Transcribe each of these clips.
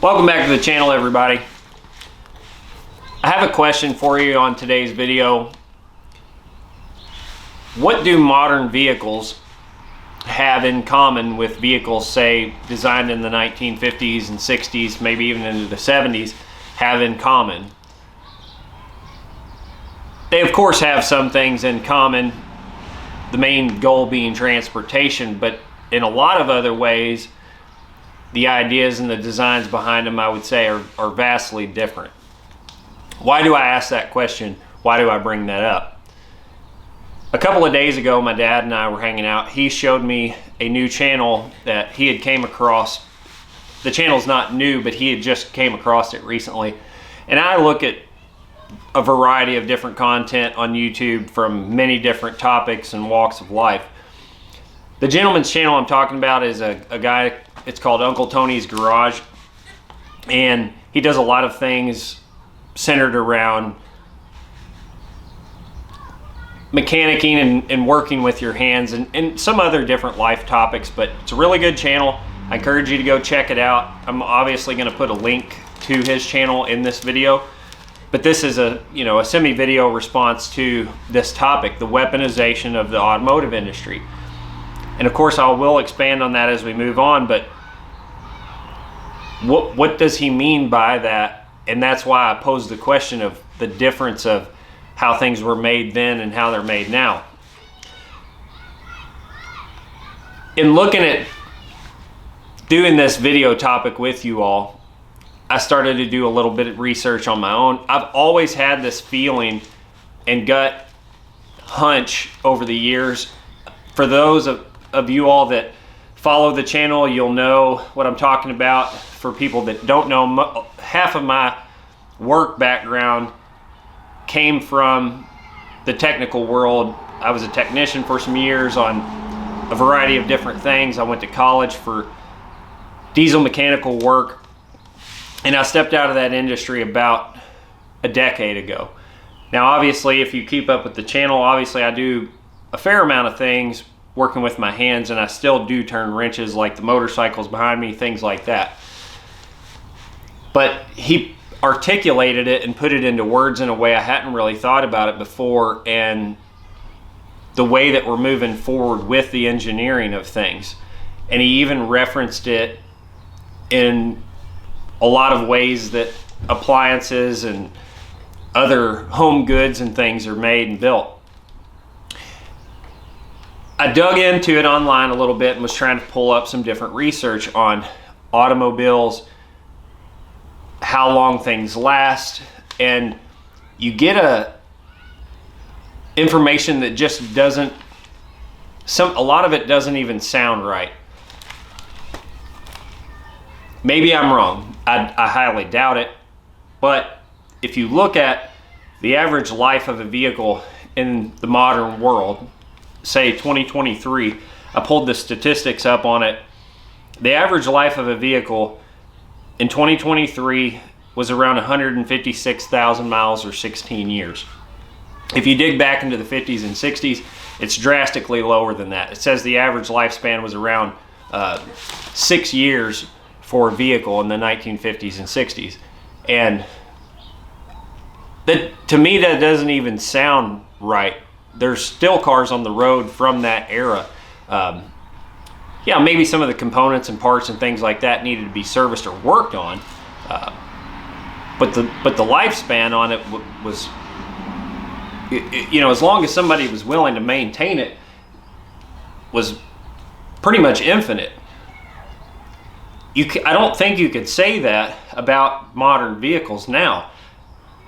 Welcome back to the channel, everybody. I have a question for you on today's video. What do modern vehicles have in common with vehicles, say, designed in the 1950s and 60s, maybe even into the 70s, have in common? They, of course, have some things in common, the main goal being transportation, but in a lot of other ways, the ideas and the designs behind them, I would say, are vastly different. Why do I ask that question? Why do I bring that up? A couple of days ago, my dad and I were hanging out. He showed me a new channel that he had came across. The channel's not new, but he had just came across it recently. And I look at a variety of different content on YouTube from many different topics and walks of life. The gentleman's channel I'm talking about is a guy, it's called Uncle Tony's Garage, and he does a lot of things centered around mechanicking and working with your hands and some other different life topics, but it's a really good channel. I encourage you to go check it out. I'm obviously going to put a link to his channel in this video, but this is a semi-video response to this topic, the weaponization of the automotive industry. And of course, I will expand on that as we move on, but what does he mean by that? And that's why I posed the question of the difference of how things were made then and how they're made now. In looking at doing this video topic with you all, I started to do a little bit of research on my own. I've always had this feeling and gut hunch over the years. For those of you all that follow the channel, you'll know what I'm talking about. For people that don't know, half of my work background came from the technical world. I was a technician for some years on a variety of different things. I went to college for diesel mechanical work, and I stepped out of that industry about a decade ago. Now, obviously, if you keep up with the channel, obviously I do a fair amount of things working with my hands, and I still do turn wrenches like the motorcycles behind me, things like that. But he articulated it and put it into words in a way I hadn't really thought about it before, and the way that we're moving forward with the engineering of things. And he even referenced it in a lot of ways that appliances and other home goods and things are made and built. I dug into it online a little bit and was trying to pull up some different research on automobiles, how long things last, and you get information that just doesn't, a lot of it doesn't even sound right. Maybe I'm wrong. I highly doubt it, but if you look at the average life of a vehicle in the modern world, say 2023, I pulled the statistics up on it. The average life of a vehicle in 2023 was around 156,000 miles or 16 years. If you dig back into the 50s and 60s, it's drastically lower than that. It says the average lifespan was around 6 years for a vehicle in the 1950s and 60s. And that, to me, that doesn't even sound right. There's still cars on the road from that era. Yeah, maybe some of the components and parts and things like that needed to be serviced or worked on, but the lifespan on it was, as long as somebody was willing to maintain it, was pretty much infinite. I don't think you could say that about modern vehicles now.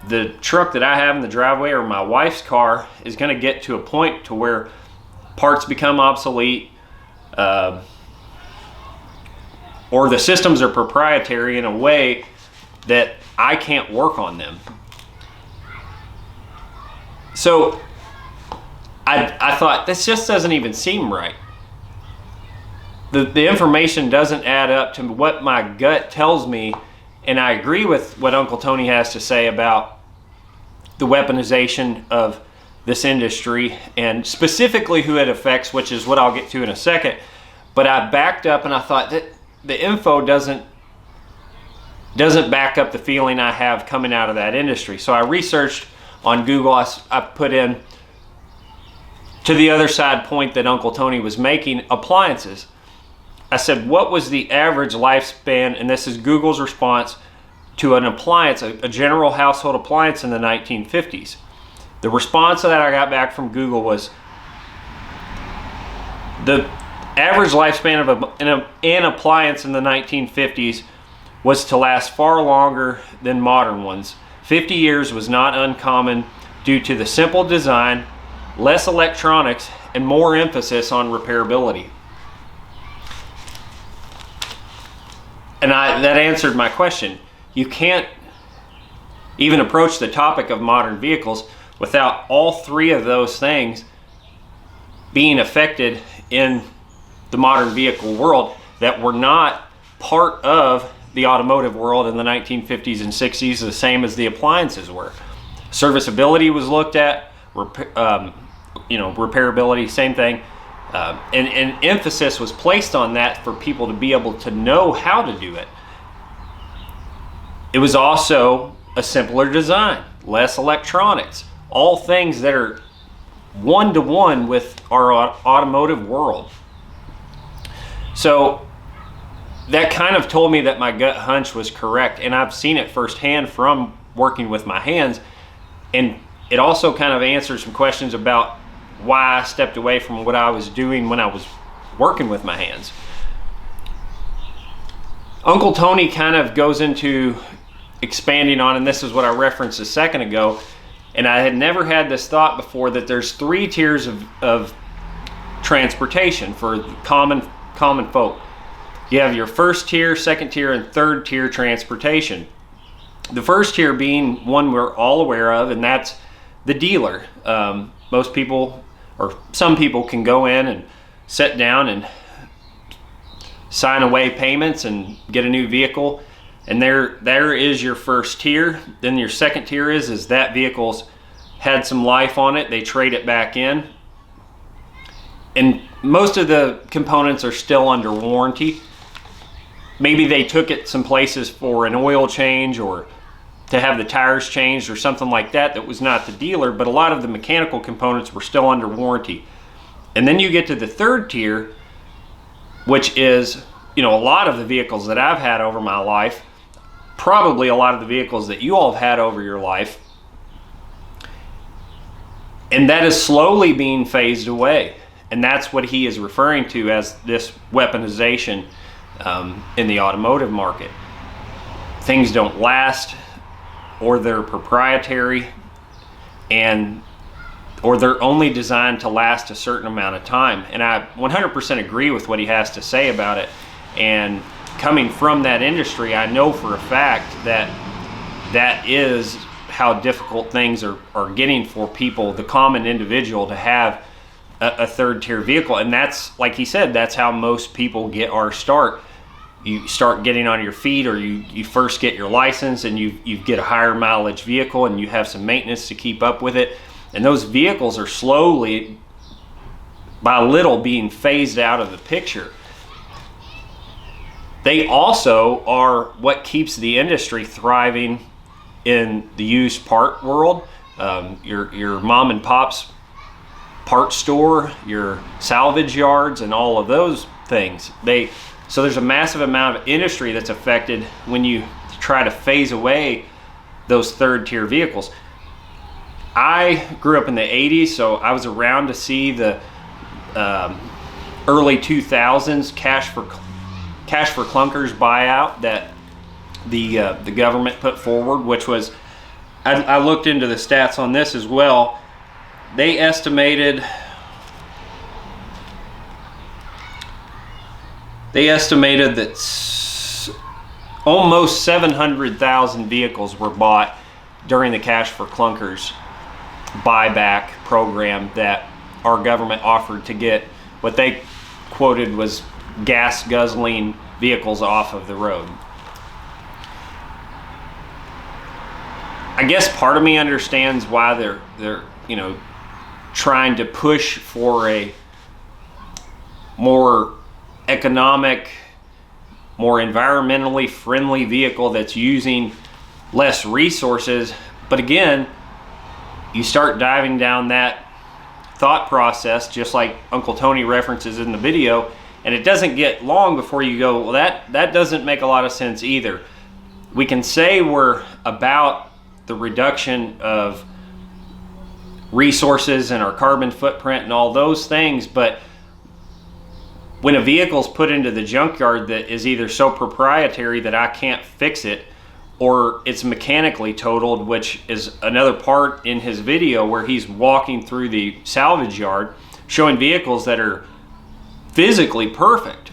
The truck that I have in the driveway, or my wife's car, is going to get to a point to where parts become obsolete, or the systems are proprietary in a way that I can't work on them. So I thought, this just doesn't even seem right. The information doesn't add up to what my gut tells me. And I agree with what Uncle Tony has to say about the weaponization of this industry, and specifically who it affects, which is what I'll get to in a second. But I backed up and I thought that the info doesn't doesn't back up the feeling I have coming out of that industry. So I researched on Google. I put in to the other side point that Uncle Tony was making, appliances. I said, what was the average lifespan, and this is Google's response to an appliance, a general household appliance in the 1950s. The response that I got back from Google was the average lifespan of an appliance in the 1950s was to last far longer than modern ones. 50 years was not uncommon due to the simple design, less electronics, and more emphasis on repairability. And that answered my question. You can't even approach the topic of modern vehicles without all three of those things being affected in the modern vehicle world that were not part of the automotive world in the 1950s and 60s, the same as the appliances were. Serviceability was looked at, repairability, same thing. And emphasis was placed on that for people to be able to know how to do it. It was also a simpler design, less electronics, all things that are one-to-one with our automotive world. So that kind of told me that my gut hunch was correct, and I've seen it firsthand from working with my hands. And it also kind of answers some questions about why I stepped away from what I was doing when I was working with my hands. Uncle Tony kind of goes into expanding on, and this is what I referenced a second ago, and I had never had this thought before, that there's three tiers of transportation for common folk. You have your first tier, second tier, and third tier transportation. The first tier being one we're all aware of, and that's the dealer. Most people, or some people, can go in and sit down and sign away payments and get a new vehicle, and there is your first tier. Then your second tier is that vehicle's had some life on it, they trade it back in, and most of the components are still under warranty. Maybe they took it some places for an oil change or to have the tires changed or something like that. That was not the dealer, but a lot of the mechanical components were still under warranty. And then you get to the third tier, which is, a lot of the vehicles that I've had over my life, probably a lot of the vehicles that you all have had over your life, and that is slowly being phased away. And that's what he is referring to as this weaponization in the automotive market. Things don't last, or they're proprietary, or they're only designed to last a certain amount of time. And I 100% agree with what he has to say about it. And coming from that industry, I know for a fact that that is how difficult things are getting for people, the common individual, to have a third tier vehicle. And that's, like he said, that's how most people get our start. You start getting on your feet, or you first get your license, and you get a higher mileage vehicle, and you have some maintenance to keep up with it. And those vehicles are slowly, by little, being phased out of the picture. They also are what keeps the industry thriving in the used part world. Your mom and pop's part store, your salvage yards, and all of those things. So there's a massive amount of industry that's affected when you try to phase away those third tier vehicles. I grew up in the 80s, so I was around to see the early 2000s cash for clunkers buyout that the government put forward, which was, I looked into the stats on this as well. They estimated that almost 700,000 vehicles were bought during the cash for clunkers buyback program that our government offered to get what they quoted was gas guzzling vehicles off of the road. I guess part of me understands why they're trying to push for a more economic more environmentally friendly vehicle that's using less resources. But again, you start diving down that thought process, just like Uncle Tony references in the video, and it doesn't get long before you go, well, that doesn't make a lot of sense either. We can say we're about the reduction of resources and our carbon footprint and all those things, but when a vehicle's put into the junkyard that is either so proprietary that I can't fix it, or it's mechanically totaled, which is another part in his video where he's walking through the salvage yard showing vehicles that are physically perfect,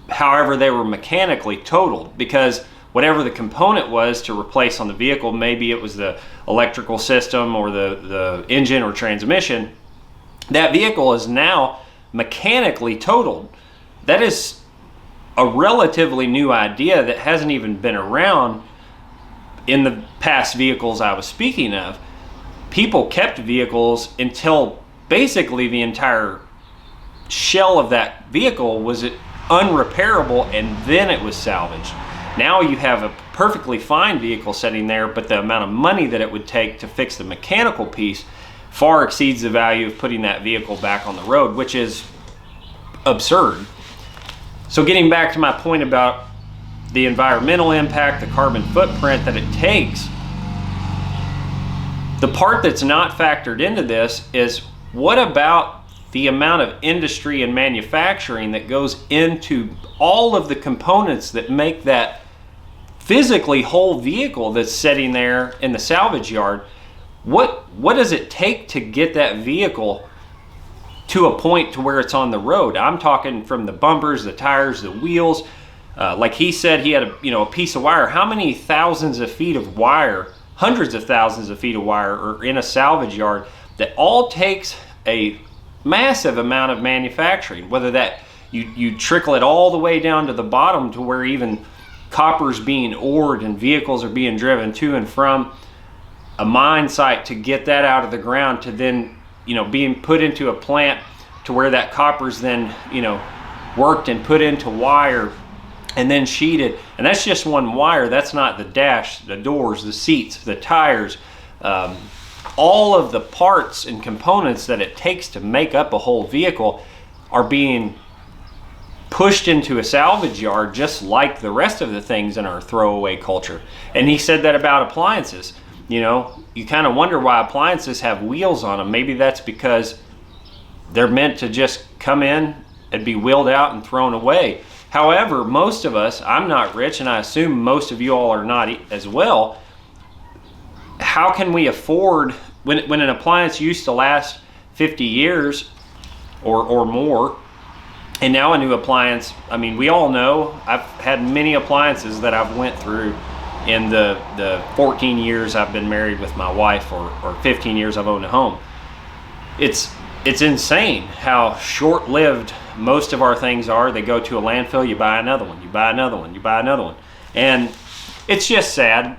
however they were mechanically totaled, because whatever the component was to replace on the vehicle, maybe it was the electrical system or the engine or transmission, that vehicle is now mechanically totaled. That is a relatively new idea that hasn't even been around in the past vehicles I was speaking of. People kept vehicles until basically the entire shell of that vehicle was unrepairable, and then it was salvaged. Now you have a perfectly fine vehicle sitting there, but the amount of money that it would take to fix the mechanical piece far exceeds the value of putting that vehicle back on the road, which is absurd. So getting back to my point about the environmental impact, the carbon footprint that it takes, the part that's not factored into this is, what about the amount of industry and manufacturing that goes into all of the components that make that physically whole vehicle that's sitting there in the salvage yard? What does it take to get that vehicle to a point to where it's on the road? I'm talking from the bumpers, the tires, the wheels. Like he said, he had a piece of wire. How many thousands of feet of wire, hundreds of thousands of feet of wire are in a salvage yard that all takes a massive amount of manufacturing, whether that you trickle it all the way down to the bottom to where even copper's being ored and vehicles are being driven to and from a mine site to get that out of the ground, to then being put into a plant to where that copper's then worked and put into wire and then sheeted. And that's just one wire. That's not the dash, the doors, the seats, the tires, all of the parts and components that it takes to make up a whole vehicle are being pushed into a salvage yard, just like the rest of the things in our throwaway culture. And he said that about appliances. You kind of wonder why appliances have wheels on them. Maybe that's because they're meant to just come in and be wheeled out and thrown away. However, most of us, I'm not rich, and I assume most of you all are not as well. How can we afford, when an appliance used to last 50 years or more, and now a new appliance, we all know, I've had many appliances that I've went through in the 14 years I've been married with my wife, or 15 years I've owned a home. It's insane how short-lived most of our things are. They go to a landfill, you buy another one, you buy another one, you buy another one. And it's just sad.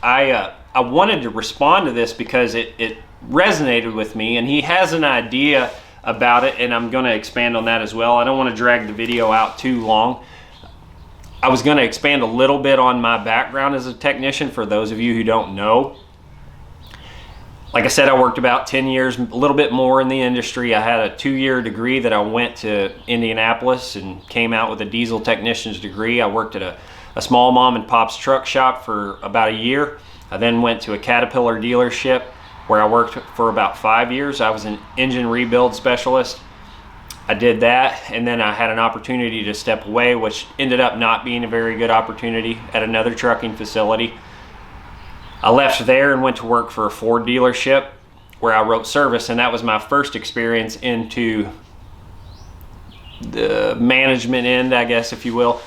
I wanted to respond to this because it resonated with me, and he has an idea about it, and I'm going to expand on that as well. I don't want to drag the video out too long. I was going to expand a little bit on my background as a technician for those of you who don't know. Like I said, I worked about 10 years, a little bit more in the industry. I had a 2-year degree that I went to Indianapolis and came out with a diesel technician's degree. I worked at a small mom and pop's truck shop for about a year. I then went to a Caterpillar dealership where I worked for about 5 years. I was an engine rebuild specialist. I did that, and then I had an opportunity to step away, which ended up not being a very good opportunity, at another trucking facility. I left there and went to work for a Ford dealership where I wrote service, and that was my first experience into the management end, I guess, if you will.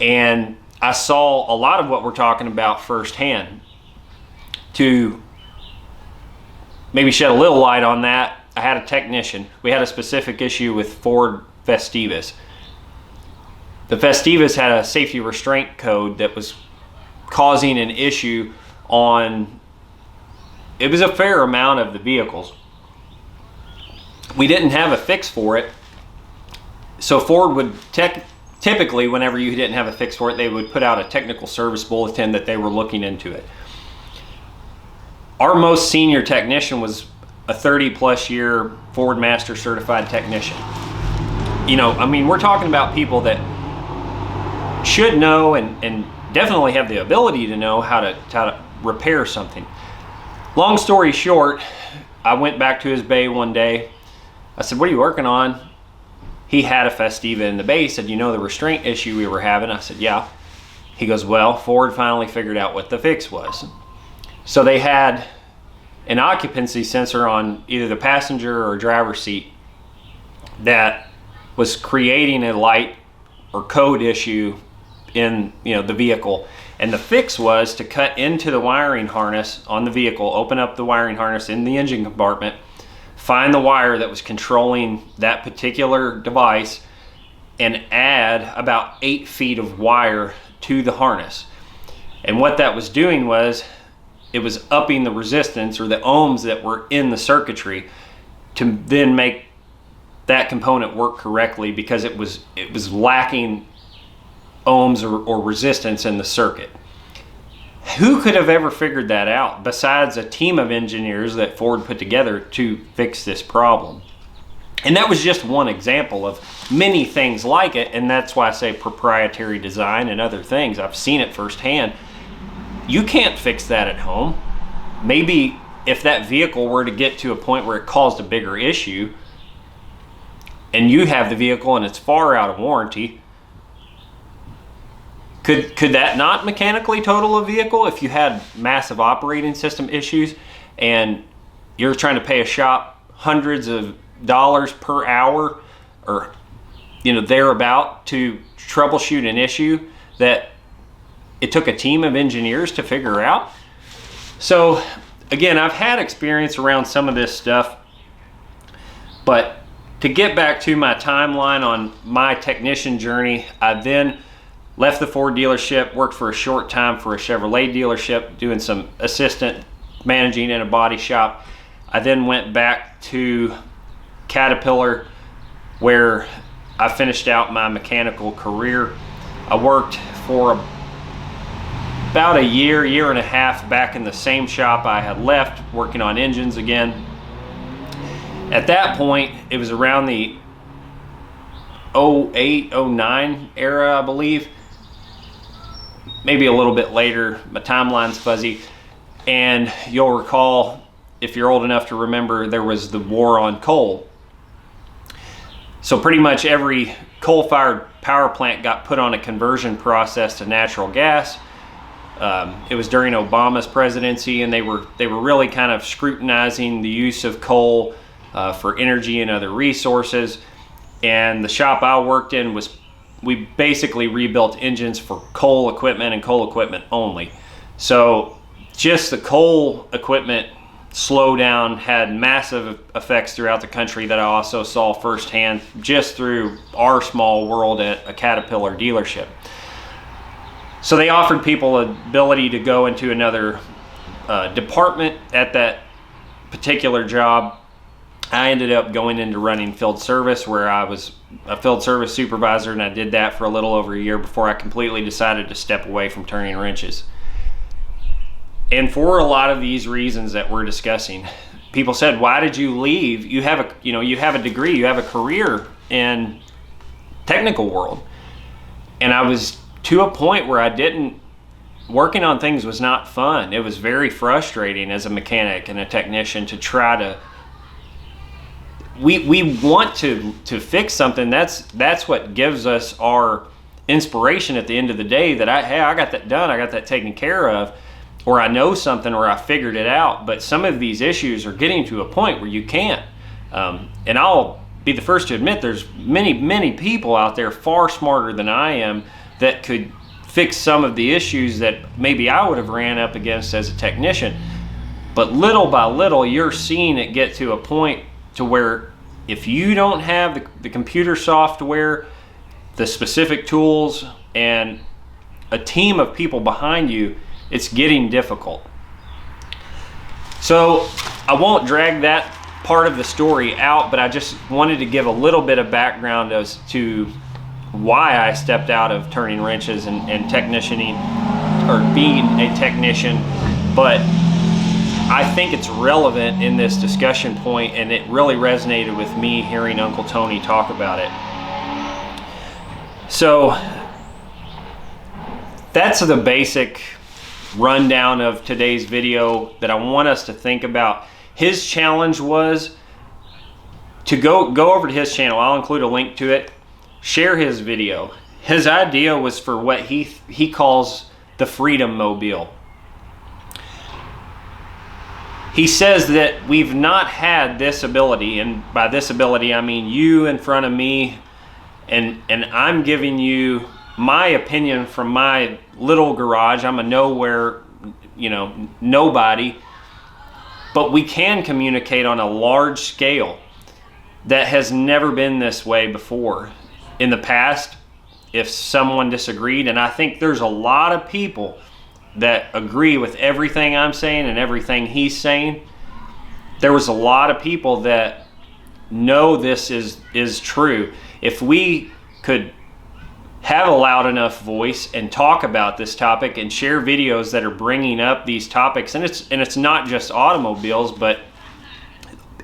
And I saw a lot of what we're talking about firsthand. To maybe shed a little light on that, I had a technician. We had a specific issue with Ford Festivas. The Festivas had a safety restraint code that was causing an issue on, it was a fair amount of the vehicles. We didn't have a fix for it, so Ford would typically, whenever you didn't have a fix for it, they would put out a technical service bulletin that they were looking into it. Our most senior technician was a 30+ year Ford Master certified technician. You know, I mean, we're talking about people that should know and definitely have the ability to know how to repair something. Long story short, I went back to his bay one day. I said, "What are you working on?" He had a Festiva in the bay. He said, "You know the restraint issue we were having?" I said, "Yeah." He goes, "Well, Ford finally figured out what the fix was." So they had an occupancy sensor on either the passenger or driver's seat that was creating a light or code issue in, you know, the vehicle. And the fix was to cut into the wiring harness on the vehicle, open up the wiring harness in the engine compartment, find the wire that was controlling that particular device, and add about 8 feet of wire to the harness. And what that was doing was it was upping the resistance or the ohms that were in the circuitry to then make that component work correctly, because it was lacking ohms or resistance in the circuit. Who could have ever figured that out besides a team of engineers that Ford put together to fix this problem? And that was just one example of many things like it, and that's why I say proprietary design and other things. I've seen it firsthand. You can't fix that at home. Maybe if that vehicle were to get to a point where it caused a bigger issue and you have the vehicle and it's far out of warranty, could that not mechanically total a vehicle if you had massive operating system issues and you're trying to pay a shop hundreds of dollars per hour or, you know, thereabout to troubleshoot an issue that it took a team of engineers to figure out? So again, I've had experience around some of this stuff, but to get back to my timeline on my technician journey, I then left the Ford dealership, worked for a short time for a Chevrolet dealership, doing some assistant managing in a body shop. I then went back to Caterpillar, where I finished out my mechanical career. I worked for about a year and a half back in the same shop I had left, working on engines again. At that point, it was around the 08, 09 era, I believe. Maybe a little bit later, my timeline's fuzzy. And you'll recall, if you're old enough to remember, there was the war on coal. So pretty much every coal-fired power plant got put on a conversion process to natural gas. It was during Obama's presidency, and they were really kind of scrutinizing the use of coal for energy and other resources. And the shop I worked in we basically rebuilt engines for coal equipment and coal equipment only. So just the coal equipment slowdown had massive effects throughout the country that I also saw firsthand just through our small world at a Caterpillar dealership. So they offered people the ability to go into another department at that particular job. I ended up going into running field service, where I was a field service supervisor, and I did that for a little over a year before I completely decided to step away from turning wrenches. And for a lot of these reasons that we're discussing, people said, "Why did you leave? You have a degree, you have a career in technical world." And I was to a point where working on things was not fun. It was very frustrating as a mechanic and a technician to try to, we want to fix something. That's what gives us our inspiration at the end of the day, that I got that done, I got that taken care of, or I know something, or I figured it out. But some of these issues are getting to a point where you can't. And I'll be the first to admit there's many people out there far smarter than I am that could fix some of the issues that maybe I would have ran up against as a technician. But little by little, you're seeing it get to a point to where if you don't have the computer software, the specific tools, and a team of people behind you, it's getting difficult. So I won't drag that part of the story out, but I just wanted to give a little bit of background as to why I stepped out of turning wrenches and technicianing, or being a technician, but I think it's relevant in this discussion point, and it really resonated with me hearing Uncle Tony talk about it. So that's the basic rundown of today's video that I want us to think about. His challenge was to go over to his channel. I'll include a link to it. Share his video. His idea was for what he calls the Freedom Mobile. He says that we've not had this ability, and by this ability I mean you in front of me, and I'm giving you my opinion from my little garage. I'm a nowhere, nobody, but we can communicate on a large scale that has never been this way before. In the past, if someone disagreed, and I think there's a lot of people that agree with everything I'm saying and everything he's saying, there was a lot of people that know this is true. If we could have a loud enough voice and talk about this topic and share videos that are bringing up these topics, and it's not just automobiles, but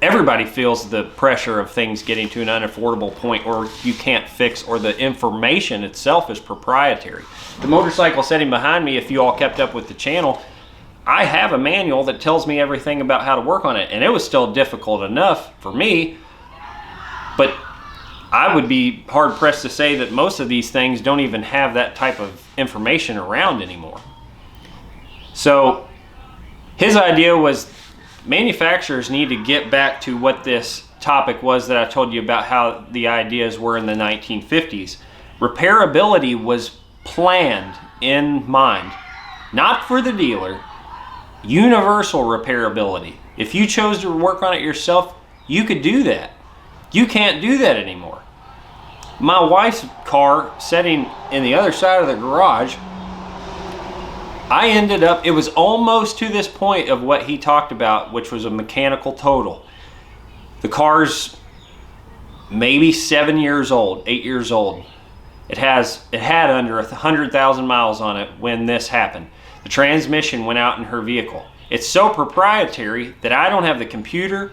everybody feels the pressure of things getting to an unaffordable point, or you can't fix, or the information itself is proprietary. The motorcycle sitting behind me, if you all kept up with the channel, I have a manual that tells me everything about how to work on it, and it was still difficult enough for me, but I would be hard pressed to say that most of these things don't even have that type of information around anymore. So his idea was manufacturers need to get back to what this topic was that I told you about, how the ideas were in the 1950s. Repairability was planned in mind, not for the dealer. Universal repairability. If you chose to work on it yourself, you could do that. You can't do that anymore. My wife's car sitting in the other side of the garage, I ended up, it was almost to this point of what he talked about, which was a mechanical total. The car's maybe 7 years old, 8 years old. It had under 100,000 miles on it when this happened. The transmission went out in her vehicle. It's so proprietary that I don't have the computer.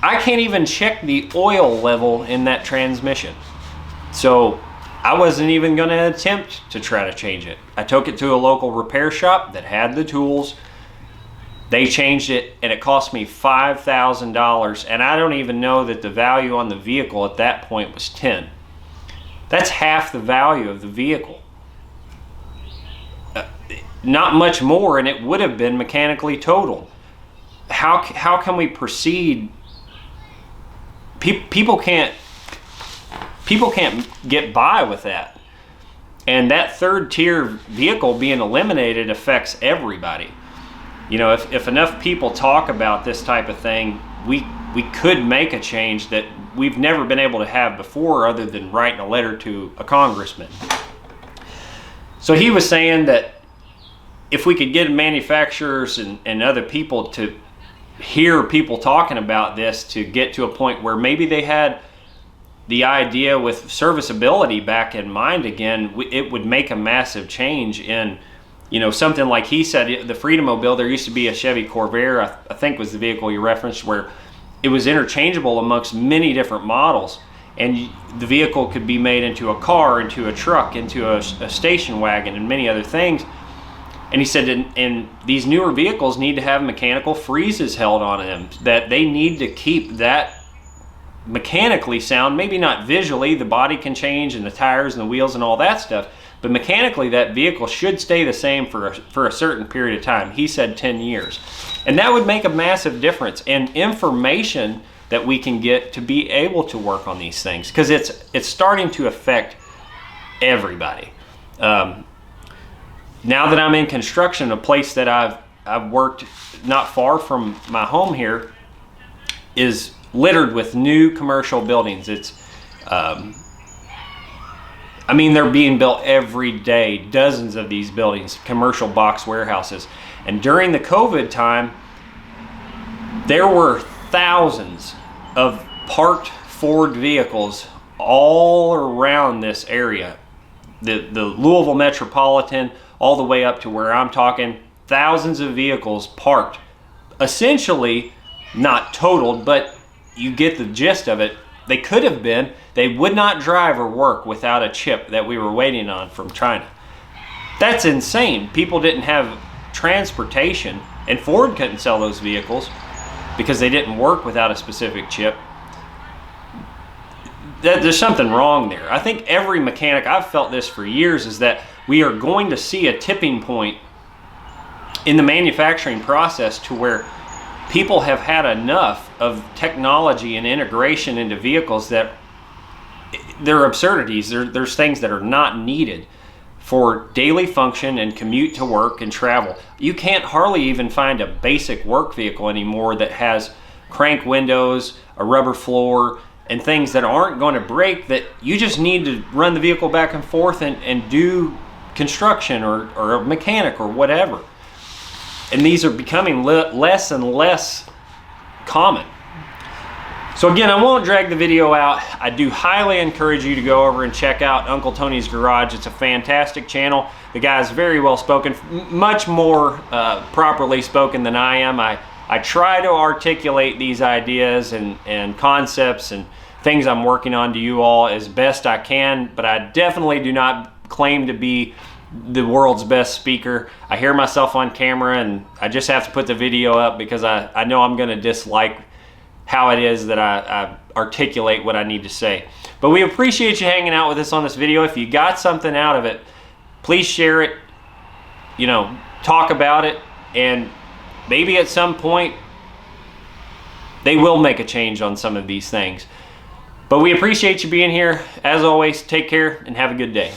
I can't even check the oil level in that transmission. So I wasn't even going to attempt to try to change it. I took it to a local repair shop that had the tools. They changed it, and it cost me $5,000, and I don't even know that the value on the vehicle at that point was 10. That's half the value of the vehicle. Not much more, and it would have been mechanically totaled. How can we proceed? People can't get by with that. And that third tier vehicle being eliminated affects everybody. If enough people talk about this type of thing, we could make a change that we've never been able to have before, other than writing a letter to a congressman. So he was saying that if we could get manufacturers and other people to hear people talking about this, to get to a point where maybe they had the idea with serviceability back in mind again, it would make a massive change in, something like he said, the Freedom Mobile. There used to be a Chevy Corvair, I think was the vehicle you referenced, where it was interchangeable amongst many different models, and the vehicle could be made into a car, into a truck, into a station wagon, and many other things. And he said, and these newer vehicles need to have mechanical freezes held on them, that they need to keep that mechanically sound. Maybe not visually, the body can change and the tires and the wheels and all that stuff, but mechanically that vehicle should stay the same for a certain period of time. He said 10 years. And that would make a massive difference, and information that we can get to be able to work on these things, because it's starting to affect everybody. Now that I'm in construction, a place that I've worked not far from my home here is littered with new commercial buildings. They're being built every day, dozens of these buildings, commercial box warehouses. And during the COVID time, there were thousands of parked Ford vehicles all around this area, the Louisville metropolitan, all the way up to where I'm talking, thousands of vehicles parked, essentially not totaled, but you get the gist of it. They could have been. They would not drive or work without a chip that we were waiting on from China. That's insane. People didn't have transportation, and Ford couldn't sell those vehicles because they didn't work without a specific chip. There's something wrong there. I think every mechanic, I've felt this for years, is that we are going to see a tipping point in the manufacturing process to where people have had enough of technology and integration into vehicles that they're absurdities. There's things that are not needed for daily function and commute to work and travel. You can't hardly even find a basic work vehicle anymore that has crank windows, a rubber floor, and things that aren't going to break, that you just need to run the vehicle back and forth and do construction or a mechanic or whatever. And these are becoming less and less common. So again, I won't drag the video out. I do highly encourage you to go over and check out Uncle Tony's Garage. It's a fantastic channel. The guy's very well spoken, much more properly spoken than I am. I try to articulate these ideas and concepts and things I'm working on to you all as best I can, but I definitely do not claim to be the world's best speaker. I hear myself on camera and I just have to put the video up because I know I'm going to dislike how it is that I articulate what I need to say. But we appreciate you hanging out with us on this video. If you got something out of it, please share it, you know, talk about it, and maybe at some point they will make a change on some of these things. But we appreciate you being here. As always, take care and have a good day.